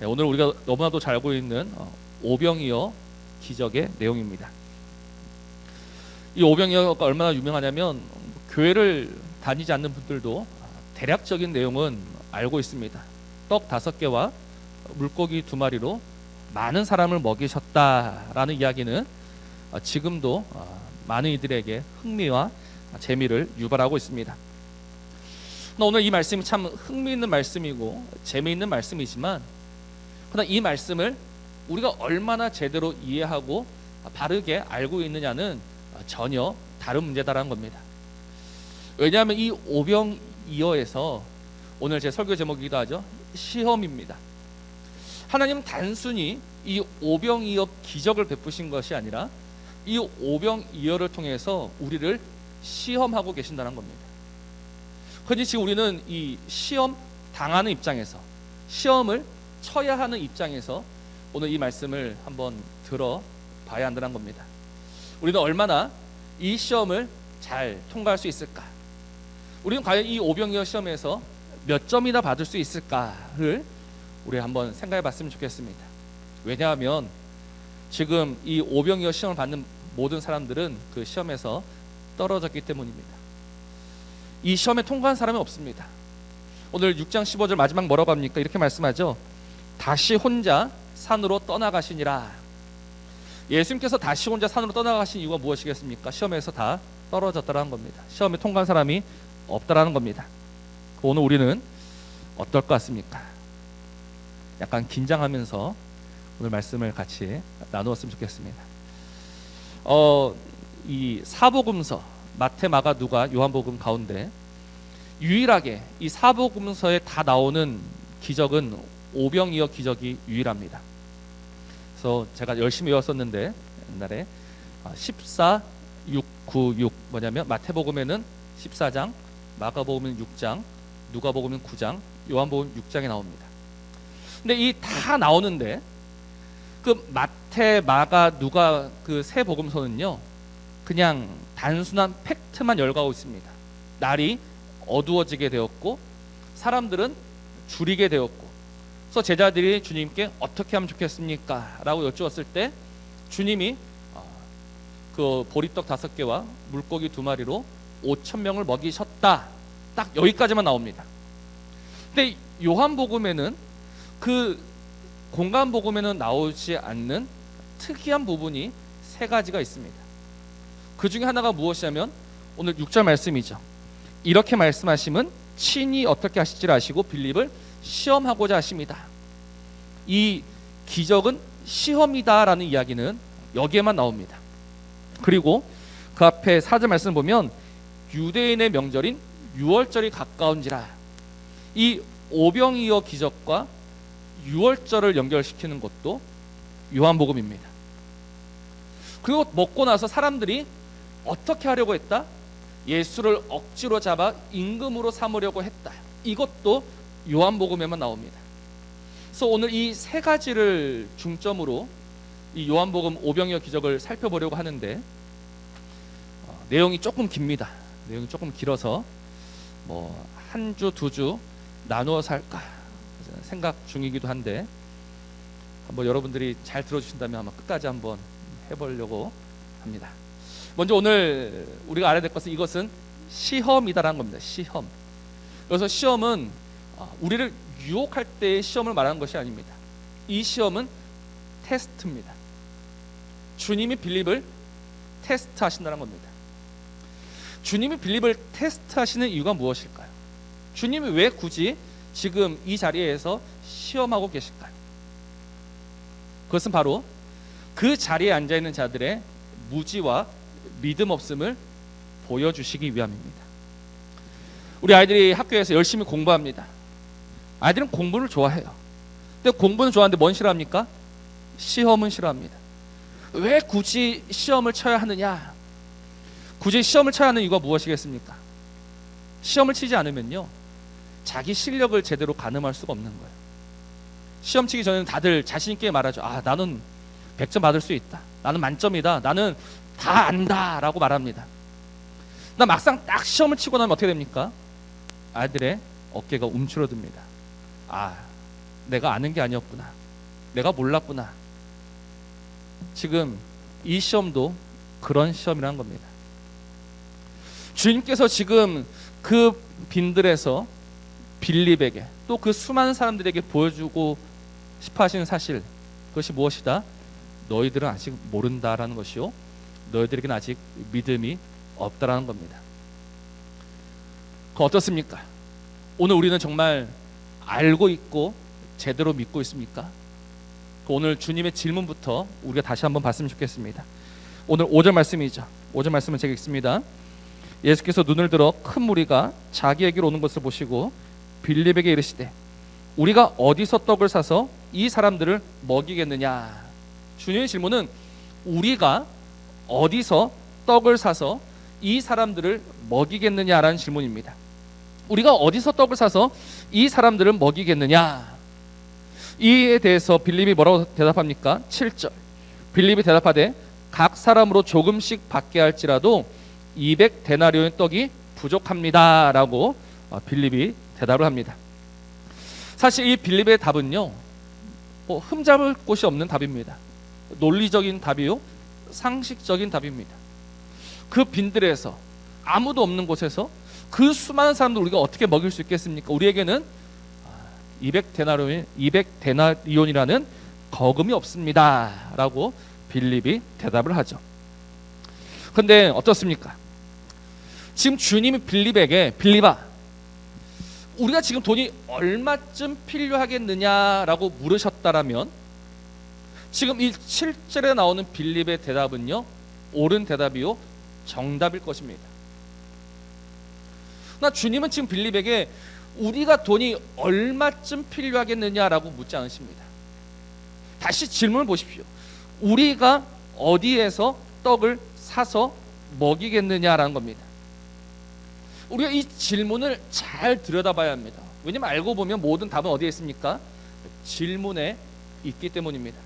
오늘 우리가 너무나도 잘 알고 있는 오병이어 기적의 내용입니다. 이 오병이어가 얼마나 유명하냐면 교회를 다니지 않는 분들도 대략적인 내용은 알고 있습니다. 떡 5개와 물고기 2마리로 많은 사람을 먹이셨다라는 이야기는 지금도 많은 이들에게 흥미와 재미를 유발하고 있습니다. 오늘 이 말씀이 참 흥미있는 말씀이고 재미있는 말씀이지만, 그러나 이 말씀을 우리가 얼마나 제대로 이해하고 바르게 알고 있느냐는 전혀 다른 문제다라는 겁니다. 왜냐하면 이 오병이어에서 오늘 제 설교 제목이기도 하죠. 시험입니다. 하나님은 단순히 이 오병이어 기적을 베푸신 것이 아니라 이 오병이어를 통해서 우리를 시험하고 계신다는 겁니다. 흔히 지금 우리는 이 시험 당하는 입장에서, 시험을 쳐야 하는 입장에서 오늘 이 말씀을 한번 들어봐야 한다는 겁니다. 우리는 얼마나 이 시험을 잘 통과할 수 있을까? 우리는 과연 이 오병이어 시험에서 몇 점이나 받을 수 있을까를 우리 한번 생각해 봤으면 좋겠습니다. 왜냐하면 지금 이 오병이어 시험을 받는 모든 사람들은 그 시험에서 떨어졌기 때문입니다. 이 시험에 통과한 사람이 없습니다. 오늘 6장 15절 마지막 뭐라고 합니까? 이렇게 말씀하죠. 다시 혼자 산으로 떠나가시니라. 예수님께서 다시 혼자 산으로 떠나가신 이유가 무엇이겠습니까? 시험에서 다 떨어졌다라는 겁니다. 시험에 통과한 사람이 없다라는 겁니다. 오늘 우리는 어떨 것 같습니까? 약간 긴장하면서 오늘 말씀을 같이 나누었으면 좋겠습니다. 이 사복음서 마태, 마가, 누가, 요한복음 가운데 유일하게 이 사복음서에 다 나오는 기적은 오병이어 기적이 유일합니다. 그래서 제가 열심히 외웠었는데 옛날에 14, 6, 9, 6 뭐냐면 마태복음에는 14장, 마가복음은 6장, 누가복음은 9장, 요한복음 6장에 나옵니다. 근데 이 다 나오는데 그 마태, 마가, 누가 그 세 복음서는요 그냥 단순한 팩트만 열거하고 있습니다. 날이 어두워지게 되었고 사람들은 줄이게 되었고, 그래서 제자들이 주님께 어떻게 하면 좋겠습니까? 라고 여쭈었을 때 주님이 그 보리떡 5개와 물고기 2마리로 5,000명을 먹이셨다. 딱 여기까지만 나옵니다. 근데 요한복음에는 그 공간복음에는 나오지 않는 특이한 부분이 3가지가 있습니다. 그 중에 하나가 무엇이냐면 오늘 6절 말씀이죠. 이렇게 말씀하심은 친히 어떻게 하실지를 아시고 빌립을 시험하고자 하십니다. 이 기적은 시험이다라는 이야기는 여기에만 나옵니다. 그리고 그 앞에 4절 말씀 보면 유대인의 명절인 유월절이 가까운지라, 이 오병이어 기적과 유월절을 연결시키는 것도 요한복음입니다. 그리고 먹고 나서 사람들이 어떻게 하려고 했다? 예수를 억지로 잡아 임금으로 삼으려고 했다. 이것도 요한복음에만 나옵니다. 그래서 오늘 이 3가지를 중점으로 이 요한복음 오병이어 기적을 살펴보려고 하는데 내용이 조금 깁니다. 내용이 조금 길어서 뭐 한 주, 2주 나누어서 할까 생각 중이기도 한데 한번 여러분들이 잘 들어주신다면 아마 끝까지 한번 해보려고 합니다. 먼저 오늘 우리가 알아야 될 것은 이것은 시험이다라는 겁니다. 시험. 그래서 시험은 우리를 유혹할 때의 시험을 말하는 것이 아닙니다. 이 시험은 테스트입니다. 주님이 빌립을 테스트하신다는 겁니다. 주님이 빌립을 테스트하시는 이유가 무엇일까요? 주님이 왜 굳이 지금 이 자리에서 시험하고 계실까요? 그것은 바로 그 자리에 앉아있는 자들의 무지와 믿음 없음을 보여주시기 위함입니다. 우리 아이들이 학교에서 열심히 공부합니다. 아이들은 공부를 좋아해요. 근데 공부는 좋아하는데 뭔 싫어합니까? 시험은 싫어합니다. 왜 굳이 시험을 쳐야 하느냐? 굳이 시험을 쳐야 하는 이유가 무엇이겠습니까? 시험을 치지 않으면요 자기 실력을 제대로 가늠할 수가 없는 거예요. 시험 치기 전에는 다들 자신 있게 말하죠. 나는 100점 받을 수 있다. 나는 만점이다. 나는 다 안다 라고 말합니다. 나 막상 딱 시험을 치고 나면 어떻게 됩니까? 아이들의 어깨가 움츠러듭니다. 내가 아는 게 아니었구나. 내가 몰랐구나. 지금 이 시험도 그런 시험이라는 겁니다. 주님께서 지금 그 빈들에서 빌립에게 또 그 수많은 사람들에게 보여주고 싶어 하시는 사실, 그것이 무엇이다? 너희들은 아직 모른다라는 것이요, 너희들에게는 아직 믿음이 없다라는 겁니다. 어떻습니까? 오늘 우리는 정말 알고 있고 제대로 믿고 있습니까? 오늘 주님의 질문부터 우리가 다시 한번 봤으면 좋겠습니다. 오늘 5절 말씀이죠. 5절 말씀은 제가 읽습니다. 예수께서 눈을 들어 큰 무리가 자기에게로 오는 것을 보시고 빌립에게 이르시되 우리가 어디서 떡을 사서 이 사람들을 먹이겠느냐. 주님의 질문은 우리가 어디서 떡을 사서 이 사람들을 먹이겠느냐라는 질문입니다. 우리가 어디서 떡을 사서 이 사람들을 먹이겠느냐. 이에 대해서 빌립이 뭐라고 대답합니까? 7절. 빌립이 대답하되 각 사람으로 조금씩 받게 할지라도 200데나리온의 떡이 부족합니다 라고 빌립이 대답을 합니다. 사실 이 빌립의 답은요, 흠잡을 곳이 없는 답입니다. 논리적인 답이요, 상식적인 답입니다. 그 빈들에서 아무도 없는 곳에서 그 수많은 사람들 우리가 어떻게 먹일 수 있겠습니까? 우리에게는 200데나리온이라는 거금이 없습니다 라고 빌립이 대답을 하죠. 그런데 어떻습니까? 지금 주님이 빌립에게 빌립아, 우리가 지금 돈이 얼마쯤 필요하겠느냐라고 물으셨다라면 지금 이 7절에 나오는 빌립의 대답은요, 옳은 대답이요, 정답일 것입니다. 그러나 주님은 지금 빌립에게 우리가 돈이 얼마쯤 필요하겠느냐라고 묻지 않으십니다. 다시 질문을 보십시오. 우리가 어디에서 떡을 사서 먹이겠느냐라는 겁니다. 우리가 이 질문을 잘 들여다봐야 합니다. 왜냐하면 알고 보면 모든 답은 어디에 있습니까? 질문에 있기 때문입니다.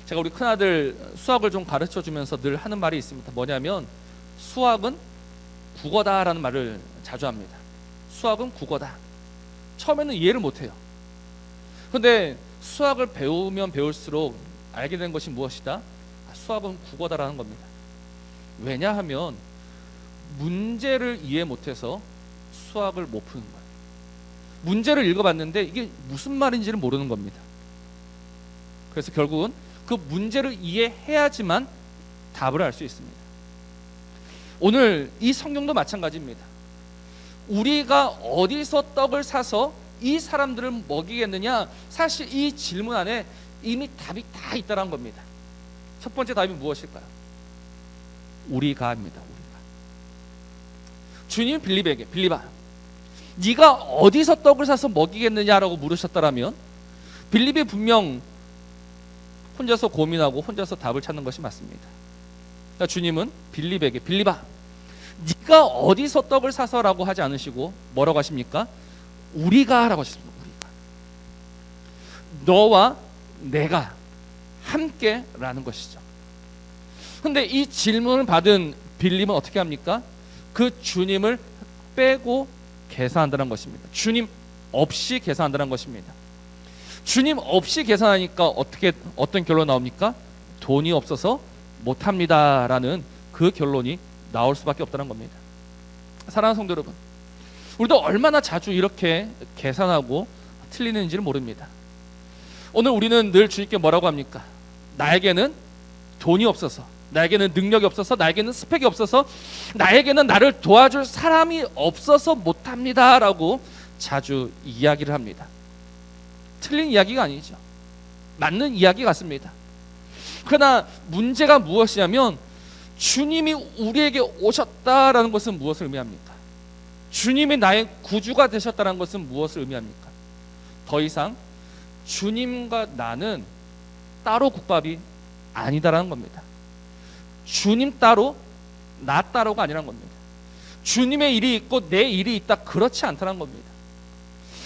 제가 우리 큰아들 수학을 좀 가르쳐주면서 늘 하는 말이 있습니다. 뭐냐면 수학은 국어다라는 말을 자주 합니다. 수학은 국어다. 처음에는 이해를 못해요. 그런데 수학을 배우면 배울수록 알게 된 것이 무엇이다? 수학은 국어다라는 겁니다. 왜냐하면 문제를 이해 못해서 수학을 못 푸는 거예요. 문제를 읽어봤는데 이게 무슨 말인지를 모르는 겁니다. 그래서 결국은 그 문제를 이해해야지만 답을 알 수 있습니다. 오늘 이 성경도 마찬가지입니다. 우리가 어디서 떡을 사서 이 사람들을 먹이겠느냐, 사실 이 질문 안에 이미 답이 다 있다는 겁니다. 첫 번째 답이 무엇일까요? 우리가입니다. 우리가. 주님 빌립에게 빌립아, 네가 어디서 떡을 사서 먹이겠느냐라고 물으셨다라면 빌립이 분명 혼자서 고민하고 혼자서 답을 찾는 것이 맞습니다. 그러니까 주님은 빌립에게 빌립아, 네가 어디서 떡을 사서라고 하지 않으시고 뭐라고 하십니까? 우리가라고 하십니다. 우리가. 너와 내가 함께라는 것이죠. 그런데 이 질문을 받은 빌립은 어떻게 합니까? 그 주님을 빼고 계산한다는 것입니다. 주님 없이 계산한다는 것입니다. 주님 없이 계산하니까 어떤 결론 나옵니까? 돈이 없어서 못합니다라는 그 결론이 나올 수밖에 없다는 겁니다. 사랑하는 성도 여러분, 우리도 얼마나 자주 이렇게 계산하고 틀리는지를 모릅니다. 오늘 우리는 늘 주님께 뭐라고 합니까? 나에게는 돈이 없어서, 나에게는 능력이 없어서, 나에게는 스펙이 없어서, 나에게는 나를 도와줄 사람이 없어서 못합니다 라고 자주 이야기를 합니다. 틀린 이야기가 아니죠. 맞는 이야기 같습니다. 그러나 문제가 무엇이냐면 주님이 우리에게 오셨다라는 것은 무엇을 의미합니까? 주님이 나의 구주가 되셨다는 것은 무엇을 의미합니까? 더 이상 주님과 나는 따로 국밥이 아니다라는 겁니다. 주님 따로 나 따로가 아니라는 겁니다. 주님의 일이 있고 내 일이 있다, 그렇지 않다는 겁니다.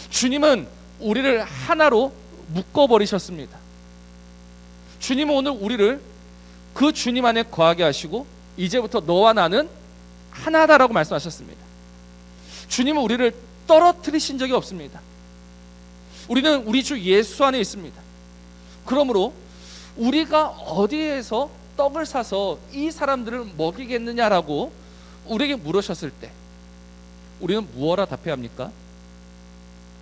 주님은 우리를 하나로 묶어버리셨습니다. 주님은 오늘 우리를 그 주님 안에 거하게 하시고 이제부터 너와 나는 하나다라고 말씀하셨습니다. 주님은 우리를 떨어뜨리신 적이 없습니다. 우리는 우리 주 예수 안에 있습니다. 그러므로 우리가 어디에서 떡을 사서 이 사람들을 먹이겠느냐라고 우리에게 물으셨을 때 우리는 무엇라 답해야 합니까?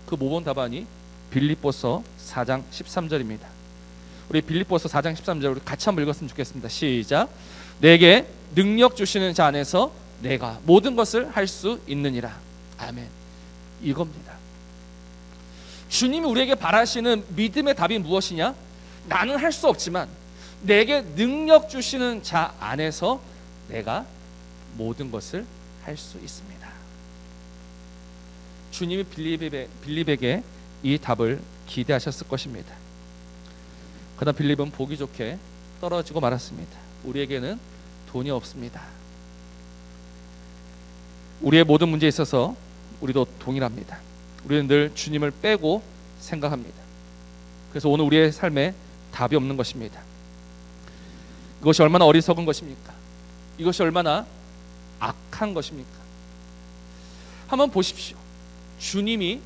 그 모범 답안이 빌립보서 4장 13절입니다. 우리 빌립보서 4장 13절 우리 같이 한번 읽었으면 좋겠습니다. 시작. 내게 능력 주시는 자 안에서 내가 모든 것을 할 수 있느니라. 아멘. 이겁니다. 주님이 우리에게 바라시는 믿음의 답이 무엇이냐? 나는 할 수 없지만 내게 능력 주시는 자 안에서 내가 모든 것을 할 수 있습니다. 주님이 빌립에게 이 답을 기대하셨을 것입니다. 그러나 빌립은 보기 좋게 떨어지고 말았습니다. 우리에게는 돈이 없습니다. 우리의 모든 문제에 있어서 우리도 동일합니다. 우리는 늘 주님을 빼고 생각합니다. 그래서 오늘 우리의 삶에 답이 없는 것입니다. 이것이 얼마나 어리석은 것입니까? 이것이 얼마나 악한 것입니까? 한번 보십시오. 주님이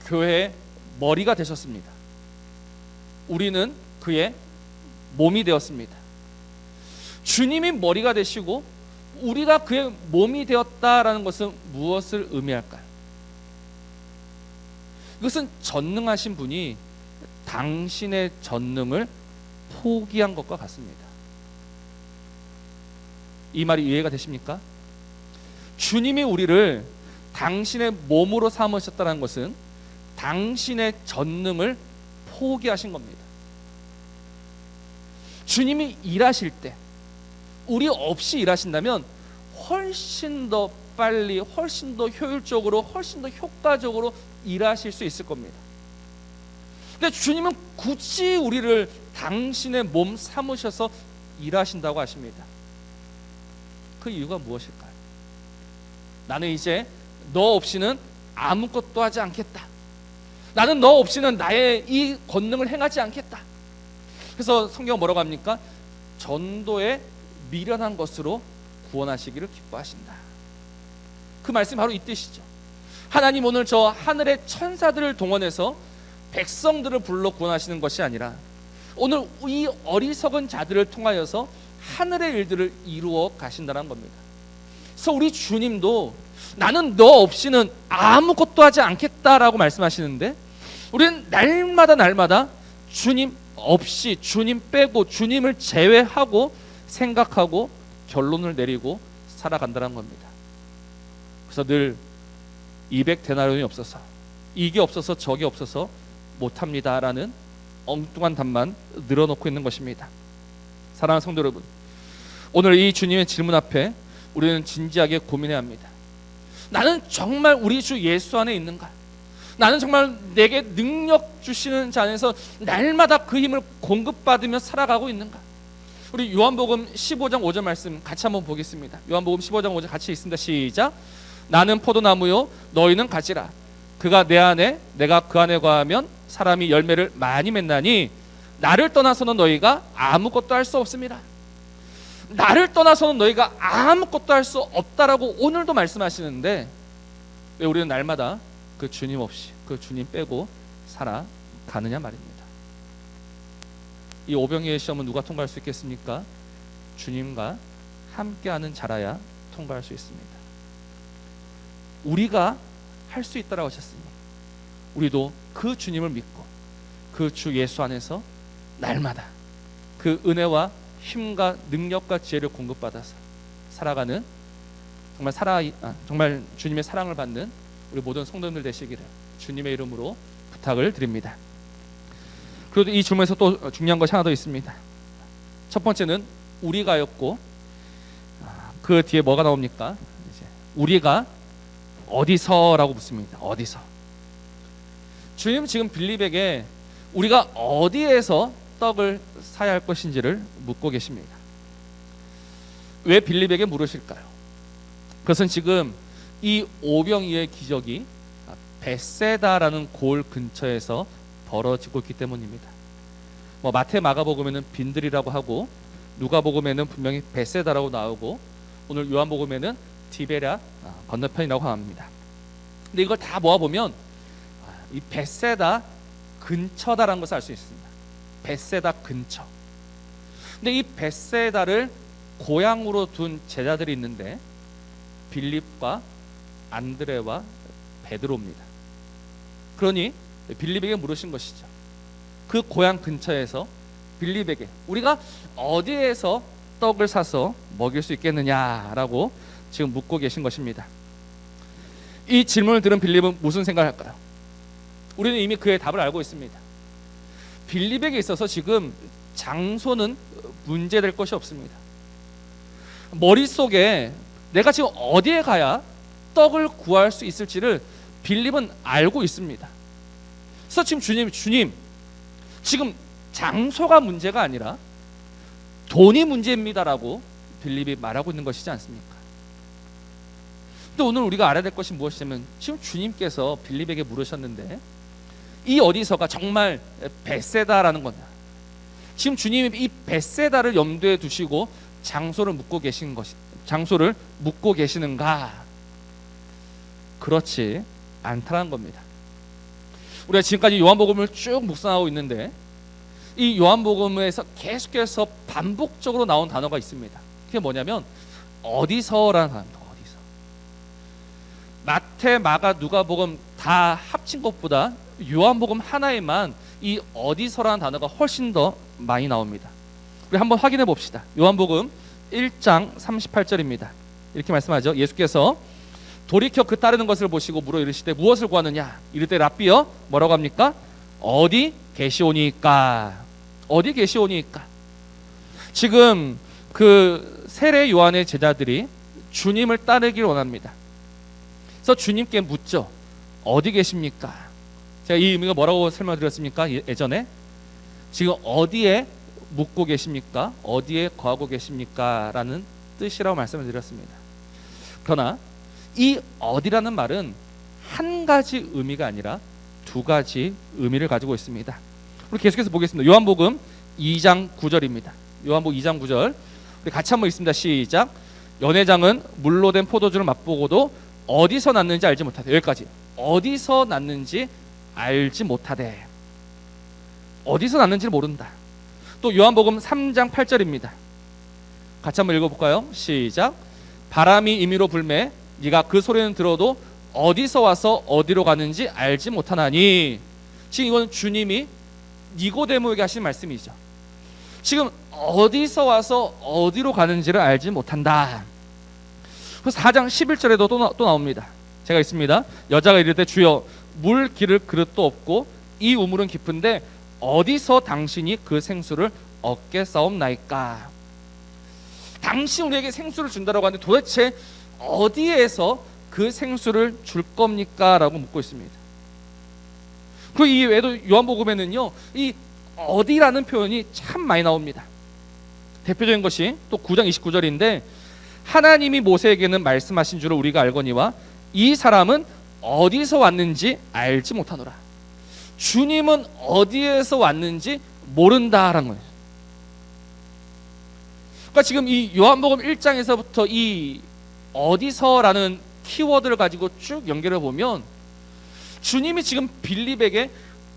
교회의 머리가 되셨습니다. 우리는 그의 몸이 되었습니다. 주님이 머리가 되시고 우리가 그의 몸이 되었다라는 것은 무엇을 의미할까요? 이것은 전능하신 분이 당신의 전능을 포기한 것과 같습니다. 이 말이 이해가 되십니까? 주님이 우리를 당신의 몸으로 삼으셨다는 것은 당신의 전능을 포기하신 겁니다. 주님이 일하실 때 우리 없이 일하신다면 훨씬 더 빨리, 훨씬 더 효율적으로, 훨씬 더 효과적으로 일하실 수 있을 겁니다. 근데 주님은 굳이 우리를 당신의 몸 삼으셔서 일하신다고 하십니다. 그 이유가 무엇일까요? 나는 이제 너 없이는 아무것도 하지 않겠다. 나는 너 없이는 나의 이 권능을 행하지 않겠다. 그래서 성경 뭐라고 합니까? 전도에 미련한 것으로 구원하시기를 기뻐하신다. 그 말씀이 바로 이 뜻이죠. 하나님 오늘 저 하늘의 천사들을 동원해서 백성들을 불러 구원하시는 것이 아니라 오늘 이 어리석은 자들을 통하여서 하늘의 일들을 이루어 가신다는 겁니다. 그래서 우리 주님도 나는 너 없이는 아무것도 하지 않겠다라고 말씀하시는데 우리는 날마다 주님 없이, 주님 빼고, 주님을 제외하고 생각하고 결론을 내리고 살아간다는 겁니다. 그래서 늘 200데나리온이 없어서, 이게 없어서 저게 없어서 못합니다라는 엉뚱한 답만 늘어놓고 있는 것입니다. 사랑하는 성도 여러분, 오늘 이 주님의 질문 앞에 우리는 진지하게 고민해야 합니다. 나는 정말 우리 주 예수 안에 있는가? 나는 정말 내게 능력 주시는 자 안에서 날마다 그 힘을 공급받으며 살아가고 있는가? 우리 요한복음 15장 5절 말씀 같이 한번 보겠습니다. 요한복음 15장 5절 같이 있습니다. 시작. 나는 포도나무요 너희는 가지라. 그가 내 안에 내가 그 안에 거하면 사람이 열매를 많이 맺나니 나를 떠나서는 너희가 아무것도 할 수 없습니다. 나를 떠나서는 너희가 아무것도 할 수 없다라고 오늘도 말씀하시는데 왜 우리는 날마다 그 주님 없이, 그 주님 빼고 살아가느냐 말입니다. 이 오병이의 시험은 누가 통과할 수 있겠습니까? 주님과 함께하는 자라야 통과할 수 있습니다. 우리가 할 수 있다라고 하셨으니 우리도 그 주님을 믿고 그 주 예수 안에서 날마다 그 은혜와 힘과 능력과 지혜를 공급받아서 살아가는 정말 주님의 사랑을 받는 우리 모든 성도님들 되시기를 주님의 이름으로 부탁을 드립니다. 그리고 이 주문에서 또 중요한 것이 하나 더 있습니다. 첫 번째는 우리가였고 그 뒤에 뭐가 나옵니까? 이제 우리가 어디서라고 묻습니다. 어디서? 주님 지금 빌립에게 우리가 어디에서 떡을 사야 할 것인지를 묻고 계십니다. 왜 빌립에게 물으실까요? 그것은 지금 이 오병이의 기적이 벳세다라는 골 근처에서 벌어지고 있기 때문입니다. 마태 마가복음에는 빈들이라고 하고 누가복음에는 분명히 벳세다라고 나오고 오늘 요한복음에는 디베랴 건너편이라고 합니다. 근데 이걸 다 모아보면 이 벳세다 근처다라는 것을 알 수 있습니다. 벳세다 근처. 근데 이 벳세다를 고향으로 둔 제자들이 있는데 빌립과 안드레와 베드로입니다. 그러니 빌립에게 물으신 것이죠. 그 고향 근처에서 빌립에게 우리가 어디에서 떡을 사서 먹일 수 있겠느냐라고 지금 묻고 계신 것입니다. 이 질문을 들은 빌립은 무슨 생각을 할까요? 우리는 이미 그의 답을 알고 있습니다. 빌립에게 있어서 지금 장소는 문제될 것이 없습니다. 머릿속에 내가 지금 어디에 가야 떡을 구할 수 있을지를 빌립은 알고 있습니다. 그래서 지금 주님 지금 장소가 문제가 아니라 돈이 문제입니다라고 빌립이 말하고 있는 것이지 않습니까? 근데 오늘 우리가 알아야 될 것이 무엇이냐면 지금 주님께서 빌립에게 물으셨는데 이 어디서가 정말 벳세다라는 거냐. 지금 주님이 이 벳세다를 염두에 두시고 장소를 묻고 계시는가? 그렇지 않다는 겁니다. 우리가 지금까지 요한복음을 쭉 묵상하고 있는데 이 요한복음에서 계속해서 반복적으로 나온 단어가 있습니다. 그게 뭐냐면 어디서라는 단어입니다. 어디서. 마태, 마가, 누가복음 다 합친 것보다 요한복음 하나에만 이 어디서라는 단어가 훨씬 더 많이 나옵니다. 우리 한번 확인해 봅시다. 요한복음 1장 38절입니다. 이렇게 말씀하죠. 예수께서 돌이켜 그 따르는 것을 보시고 물어 이르시되 무엇을 구하느냐? 이르되 랍비여 뭐라고 합니까? 어디 계시오니까? 어디 계시오니까? 지금 그 세례 요한의 제자들이 주님을 따르기를 원합니다. 그래서 주님께 묻죠. 어디 계십니까? 제가 이 의미가 뭐라고 설명드렸습니까? 예전에 지금 어디에 묵고 계십니까? 어디에 거하고 계십니까? 라는 뜻이라고 말씀을 드렸습니다. 그러나 이 어디라는 말은 한 가지 의미가 아니라 두 가지 의미를 가지고 있습니다. 우리 계속해서 보겠습니다. 요한복음 2장 9절입니다. 요한복음 2장 9절 우리 같이 한번 읽습니다. 시작. 연회장은 물로 된 포도주를 맛보고도 어디서 났는지 알지 못하되. 여기까지. 어디서 났는지 알지 못하되. 어디서 났는지를 모른다. 또 요한복음 3장 8절입니다. 같이 한번 읽어볼까요? 시작. 바람이 임의로 불매 네가 그 소리는 들어도 어디서 와서 어디로 가는지 알지 못하나니. 지금 이건 주님이 니고데모에게 하신 말씀이죠. 지금 어디서 와서 어디로 가는지를 알지 못한다. 그래서 4장 11절에도 또 나옵니다. 제가 있습니다. 여자가 이르되 주여 물 기를 그릇도 없고 이 우물은 깊은데 어디서 당신이 그 생수를 얻게 싸움나이까. 당신 우리에게 생수를 준다라고 하는데 도대체 어디에서 그 생수를 줄 겁니까? 라고 묻고 있습니다. 그 이외에도 요한복음에는요 이 어디라는 표현이 참 많이 나옵니다. 대표적인 것이 또 9장 29절인데 하나님이 모세에게는 말씀하신 줄을 우리가 알거니와 이 사람은 어디서 왔는지 알지 못하노라. 주님은 어디에서 왔는지 모른다라는 거예요. 그러니까 지금 이 요한복음 1장에서부터 이 어디서라는 키워드를 가지고 쭉 연결해 보면 주님이 지금 빌립에게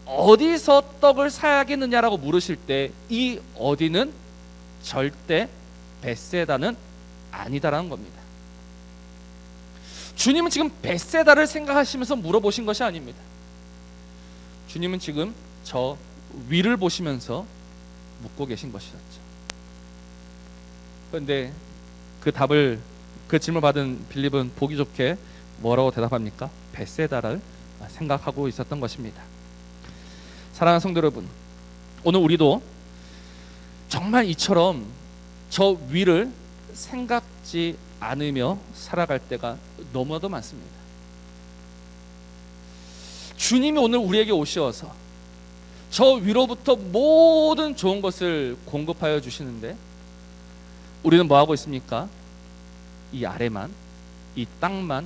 어디서 떡을 사야겠느냐라고 물으실 때 이 어디는 절대 벳세다는 아니다라는 겁니다. 주님은 지금 벳세다를 생각하시면서 물어보신 것이 아닙니다. 주님은 지금 저 위를 보시면서 묻고 계신 것이었죠. 그런데 그 질문을 받은 빌립은 보기 좋게 뭐라고 대답합니까? 벳세다를 생각하고 있었던 것입니다. 사랑하는 성도 여러분, 오늘 우리도 정말 이처럼 저 위를 생각지 않으며 살아갈 때가 너무나도 많습니다. 주님이 오늘 우리에게 오셔서 저 위로부터 모든 좋은 것을 공급하여 주시는데 우리는 뭐 하고 있습니까? 이 아래만, 이 땅만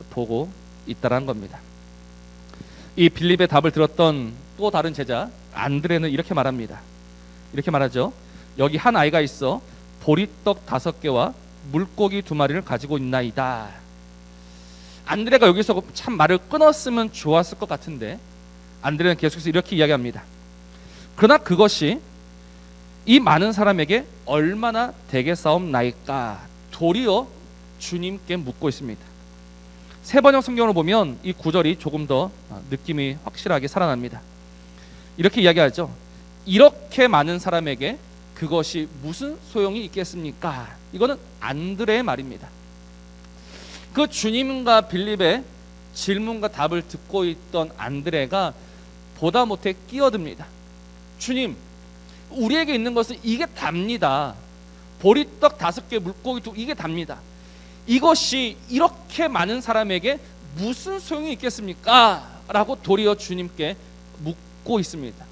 보고 있다라는 겁니다. 이 빌립의 답을 들었던 또 다른 제자 안드레는 이렇게 말합니다. 이렇게 말하죠. 여기 한 아이가 있어 보리떡 5개와 물고기 2마리를 가지고 있나이다. 안드레가 여기서 참 말을 끊었으면 좋았을 것 같은데 안드레는 계속해서 이렇게 이야기합니다. 그러나 그것이 이 많은 사람에게 얼마나 되겠사옵나이까? 도리어 주님께 묻고 있습니다. 세 번역 성경을 보면 이 구절이 조금 더 느낌이 확실하게 살아납니다. 이렇게 이야기하죠. 이렇게 많은 사람에게 그것이 무슨 소용이 있겠습니까? 이거는 안드레의 말입니다. 그 주님과 빌립의 질문과 답을 듣고 있던 안드레가 보다 못해 끼어듭니다. 주님, 우리에게 있는 것은 이게 답니다. 보리떡 5개, 물고기 2개, 이게 답니다. 이것이 이렇게 많은 사람에게 무슨 소용이 있겠습니까? 라고 도리어 주님께 묻고 있습니다.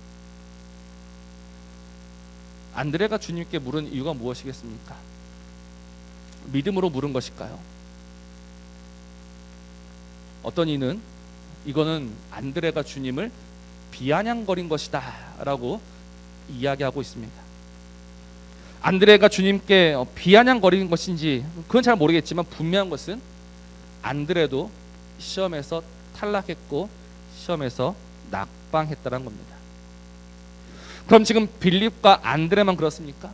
안드레가 주님께 물은 이유가 무엇이겠습니까? 믿음으로 물은 것일까요? 어떤 이는 이거는 안드레가 주님을 비아냥거린 것이다 라고 이야기하고 있습니다. 안드레가 주님께 비아냥거린 것인지 그건 잘 모르겠지만 분명한 것은 안드레도 시험에서 탈락했고 시험에서 낙방했다는 겁니다. 그럼 지금 빌립과 안드레만 그렇습니까?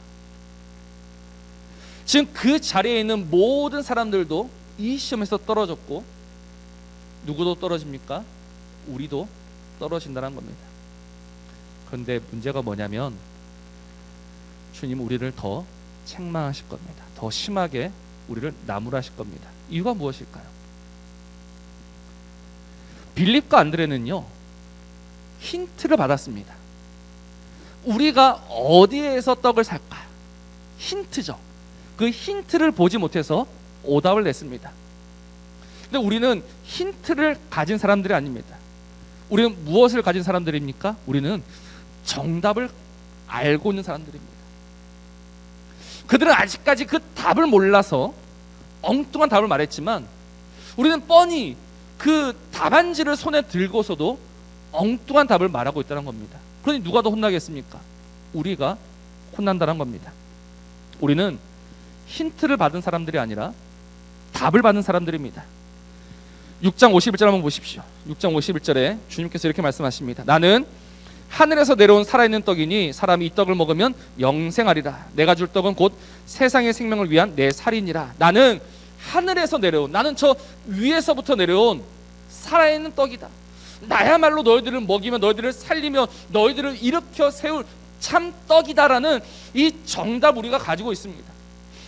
지금 그 자리에 있는 모든 사람들도 이 시험에서 떨어졌고 누구도 떨어집니까? 우리도 떨어진다는 겁니다. 그런데 문제가 뭐냐면 주님 우리를 더 책망하실 겁니다. 더 심하게 우리를 나무라실 겁니다. 이유가 무엇일까요? 빌립과 안드레는요 힌트를 받았습니다. 우리가 어디에서 떡을 살까? 힌트죠. 그 힌트를 보지 못해서 오답을 냈습니다. 근데 우리는 힌트를 가진 사람들이 아닙니다. 우리는 무엇을 가진 사람들입니까? 우리는 정답을 알고 있는 사람들입니다. 그들은 아직까지 그 답을 몰라서 엉뚱한 답을 말했지만 우리는 뻔히 그 답안지를 손에 들고서도 엉뚱한 답을 말하고 있다는 겁니다. 그러니 누가 더 혼나겠습니까? 우리가 혼난다는 겁니다. 우리는 힌트를 받은 사람들이 아니라 답을 받은 사람들입니다. 6장 51절 한번 보십시오. 6장 51절에 주님께서 이렇게 말씀하십니다. 나는 하늘에서 내려온 살아있는 떡이니 사람이 이 떡을 먹으면 영생하리라. 내가 줄 떡은 곧 세상의 생명을 위한 내 살이니라. 나는 하늘에서 내려온, 나는 저 위에서부터 내려온 살아있는 떡이다. 나야말로 너희들을 먹이며 너희들을 살리며 너희들을 일으켜 세울 참 떡이다라는 이 정답 우리가 가지고 있습니다.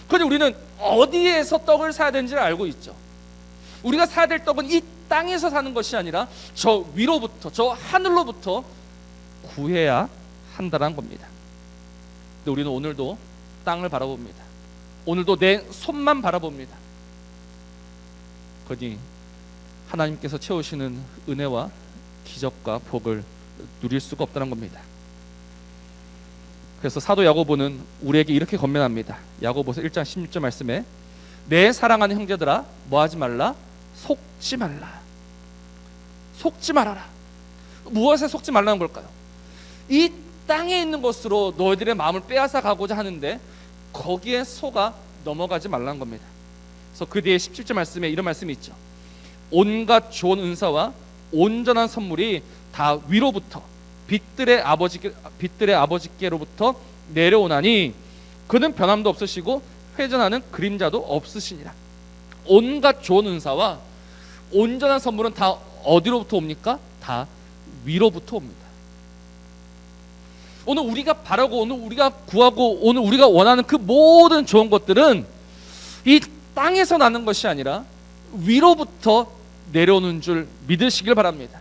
그런데 우리는 어디에서 떡을 사야 되는지를 알고 있죠. 우리가 사야 될 떡은 이 땅에서 사는 것이 아니라 저 위로부터, 저 하늘로부터 구해야 한다는 겁니다. 근데 우리는 오늘도 땅을 바라봅니다. 오늘도 내 손만 바라봅니다. 그러니 하나님께서 채우시는 은혜와 기적과 복을 누릴 수가 없다는 겁니다. 그래서 사도 야고보는 우리에게 이렇게 권면합니다. 야고보서 1장 16절 말씀에 내 사랑하는 형제들아 뭐하지 말라? 속지 말라. 속지 말아라. 무엇에 속지 말라는 걸까요? 이 땅에 있는 것으로 너희들의 마음을 빼앗아 가고자 하는데 거기에 속아 넘어가지 말라는 겁니다. 그래서 그 뒤에 17절 말씀에 이런 말씀이 있죠. 온갖 좋은 은사와 온전한 선물이 다 위로부터 빛들의 아버지께로부터 내려오나니 그는 변함도 없으시고 회전하는 그림자도 없으시니라. 온갖 좋은 은사와 온전한 선물은 다 어디로부터 옵니까? 다 위로부터 옵니다. 오늘 우리가 바라고 오늘 우리가 구하고 오늘 우리가 원하는 그 모든 좋은 것들은 이 땅에서 나는 것이 아니라 위로부터 내려오는 줄 믿으시길 바랍니다.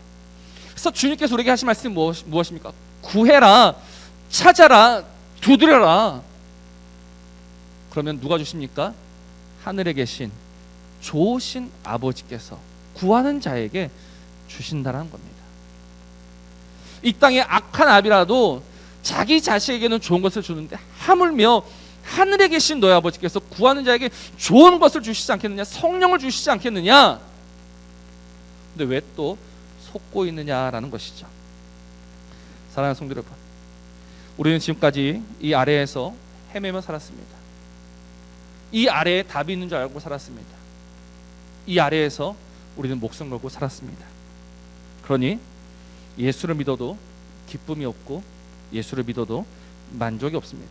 그래서 주님께서 우리에게 하신 말씀이 무엇입니까? 구해라, 찾아라, 두드려라. 그러면 누가 주십니까? 하늘에 계신 좋으신 아버지께서 구하는 자에게 주신다는 겁니다. 이 땅에 악한 아비라도 자기 자식에게는 좋은 것을 주는데 하물며 하늘에 계신 너희 아버지께서 구하는 자에게 좋은 것을 주시지 않겠느냐? 성령을 주시지 않겠느냐? 근데 왜 또 속고 있느냐라는 것이죠. 사랑하는 성도 여러분, 우리는 지금까지 이 아래에서 헤매며 살았습니다. 이 아래에 답이 있는 줄 알고 살았습니다. 이 아래에서 우리는 목숨 걸고 살았습니다. 그러니 예수를 믿어도 기쁨이 없고 예수를 믿어도 만족이 없습니다.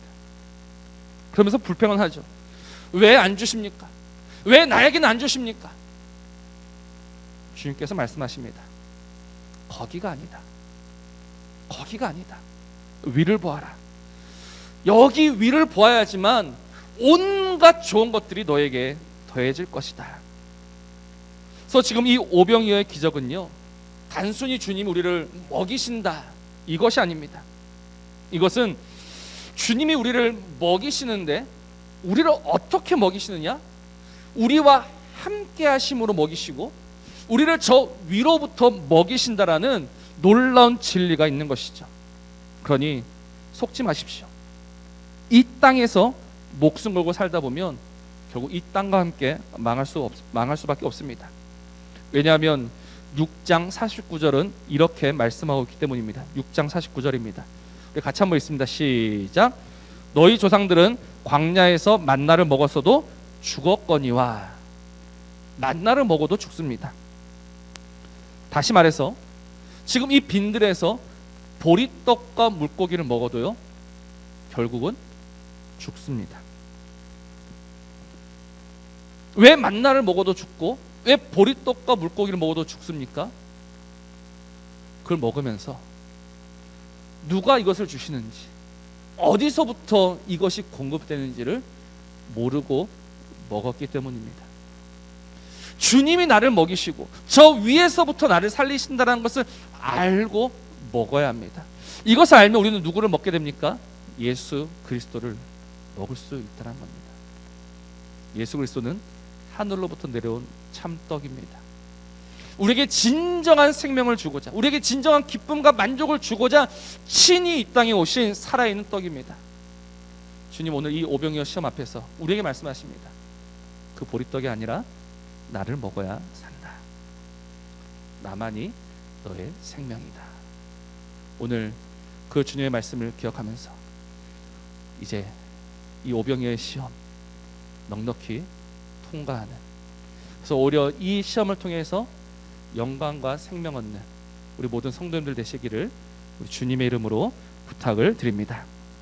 그러면서 불평은 하죠. 왜 안 주십니까? 왜 나에게는 안 주십니까? 주님께서 말씀하십니다. 거기가 아니다. 거기가 아니다. 위를 보아라. 여기 위를 보아야지만 온갖 좋은 것들이 너에게 더해질 것이다. 그래서 지금 이 오병이어의 기적은요, 단순히 주님이 우리를 먹이신다 이것이 아닙니다. 이것은 주님이 우리를 먹이시는데 우리를 어떻게 먹이시느냐? 우리와 함께 하심으로 먹이시고 우리를 저 위로부터 먹이신다라는 놀라운 진리가 있는 것이죠. 그러니 속지 마십시오. 이 땅에서 목숨 걸고 살다 보면 결국 이 땅과 함께 망할 수밖에 없습니다. 왜냐하면 6장 49절은 이렇게 말씀하고 있기 때문입니다. 6장 49절입니다. 같이 한번 읽습니다. 시작. 너희 조상들은 광야에서 만나를 먹었어도 죽었거니와. 만나를 먹어도 죽습니다. 다시 말해서 지금 이 빈들에서 보리떡과 물고기를 먹어도요, 결국은 죽습니다. 왜 만나를 먹어도 죽고 왜 보리떡과 물고기를 먹어도 죽습니까? 그걸 먹으면서 누가 이것을 주시는지, 어디서부터 이것이 공급되는지를 모르고 먹었기 때문입니다. 주님이 나를 먹이시고 저 위에서부터 나를 살리신다는 것을 알고 먹어야 합니다. 이것을 알면 우리는 누구를 먹게 됩니까? 예수 그리스도를 먹을 수 있다는 겁니다. 예수 그리스도는 하늘로부터 내려온 참떡입니다. 우리에게 진정한 생명을 주고자, 우리에게 진정한 기쁨과 만족을 주고자 친히 이 땅에 오신 살아있는 떡입니다. 주님 오늘 이 오병이어 시험 앞에서 우리에게 말씀하십니다. 그 보리떡이 아니라 나를 먹어야 산다. 나만이 너의 생명이다. 오늘 그 주님의 말씀을 기억하면서 이제 이 오병이어의 시험 넉넉히 통과하는, 그래서 오히려 이 시험을 통해서 영광과 생명 얻는 우리 모든 성도님들 되시기를 우리 주님의 이름으로 부탁을 드립니다.